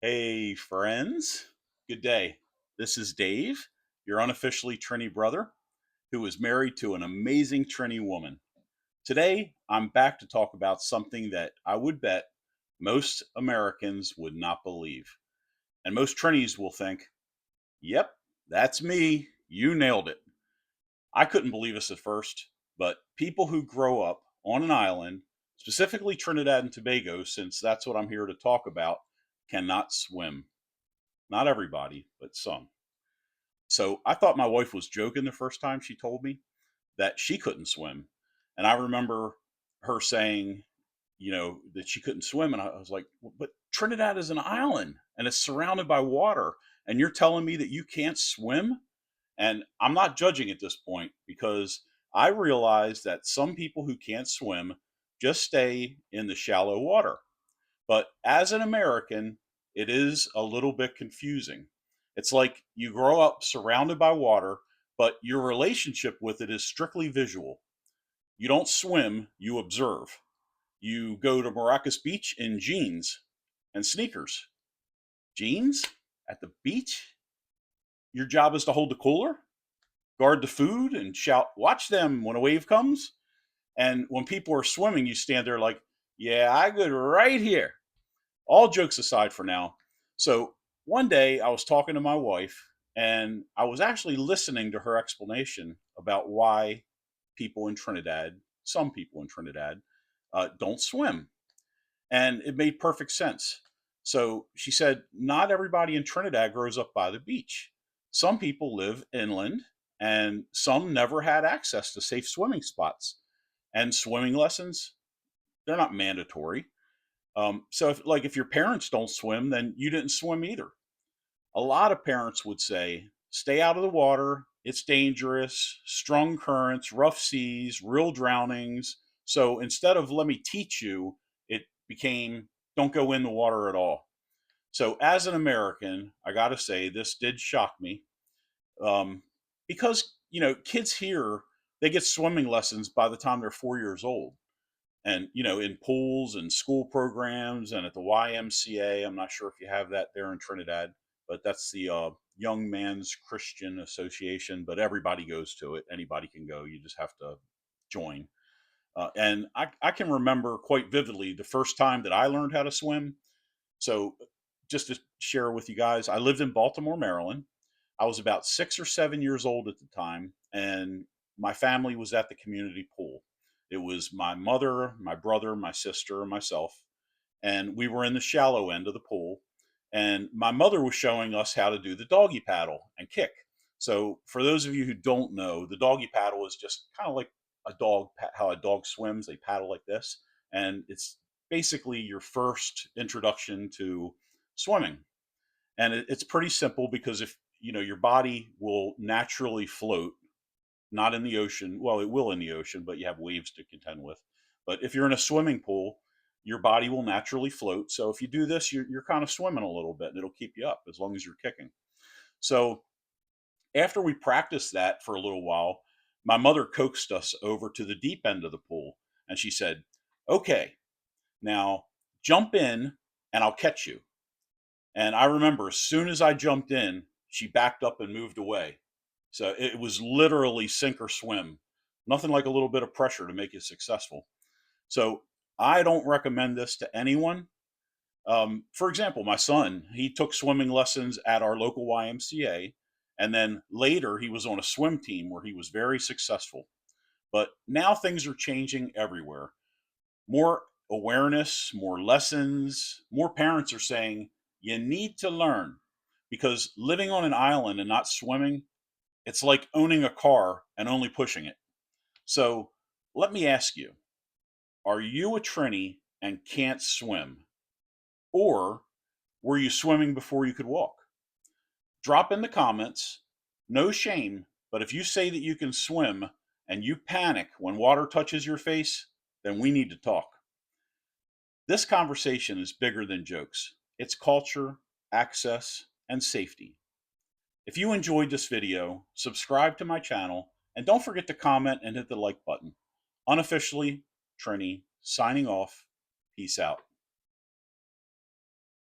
Hey, friends. Good day. This is Dave, your unofficially Trini brother, who is married to an amazing Trini woman. Today, I'm back to talk about something that I would bet most Americans would not believe. And most Trinis will think, yep, that's me. You nailed it. I couldn't believe this at first, but people who grow up on an island, specifically Trinidad and Tobago, since that's what I'm here to talk about, cannot swim. Not everybody, but some. So I thought my wife was joking the first time she told me that she couldn't swim. And I remember her saying, that she couldn't swim. And I was like, but Trinidad is an island and it's surrounded by water. And you're telling me that you can't swim? And I'm not judging at this point because I realize that some people who can't swim just stay in the shallow water. But as an American, it is a little bit confusing. It's like you grow up surrounded by water, but your relationship with it is strictly visual. You don't swim, you observe. You go to Maracas Beach in jeans and sneakers. Jeans at the beach? Your job is to hold the cooler, guard the food, and shout, "Watch them" when a wave comes. And when people are swimming, you stand there like, "Yeah, I good right here." All jokes aside for now. So one day I was talking to my wife and I was actually listening to her explanation about why people in Trinidad, some people in Trinidad, don't swim. And it made perfect sense. So she said, not everybody in Trinidad grows up by the beach. Some people live inland and some never had access to safe swimming spots. And swimming lessons, they're not mandatory. So if your parents don't swim, then you didn't swim either. A lot of parents would say, stay out of the water. It's dangerous, strong currents, rough seas, real drownings. So instead of let me teach you, it became don't go in the water at all. So as an American, I got to say this did shock me um, because kids here they get swimming lessons by the time they're 4 years old and in pools and school programs and at the YMCA. I'm not sure if you have that there in Trinidad, but that's the Young Man's Christian Association. But everybody goes to it. Anybody can go. You just have to join. And I can remember quite vividly the first time that I learned how to swim. So just to share with you guys, I lived in Baltimore, Maryland. I was about 6 or 7 years old at the time, and my family was at the community pool. It was my mother, my brother, my sister, and myself, and we were in the shallow end of the pool. And my mother was showing us how to do the doggy paddle and kick. So, for those of you who don't know, the doggy paddle is just kind of like how a dog swims. They paddle like this, and it's basically your first introduction to swimming. And it's pretty simple because if your body will naturally float, not in the ocean. Well, it will in the ocean, but you have waves to contend with. But if you're in a swimming pool, your body will naturally float. So if you do this, you're kind of swimming a little bit, and it'll keep you up as long as you're kicking. So after we practiced that for a little while, my mother coaxed us over to the deep end of the pool, and she said, "Okay, now jump in, and I'll catch you." And I remember as soon as I jumped in, she backed up and moved away. So it was literally sink or swim. Nothing like a little bit of pressure to make you successful. So I don't recommend this to anyone. For example, my son, he took swimming lessons at our local YMCA. And then later he was on a swim team where he was very successful. But now things are changing everywhere. More awareness, more lessons, more parents are saying, you need to learn because living on an island and not swimming, it's like owning a car and only pushing it. So let me ask you, are you a Trini and can't swim? Or were you swimming before you could walk? Drop in the comments. No shame, but if you say that you can swim and you panic when water touches your face, then we need to talk. This conversation is bigger than jokes. It's culture, access, and safety. If you enjoyed this video, subscribe to my channel and don't forget to comment and hit the like button. Unofficially, Trini, signing off. Peace out.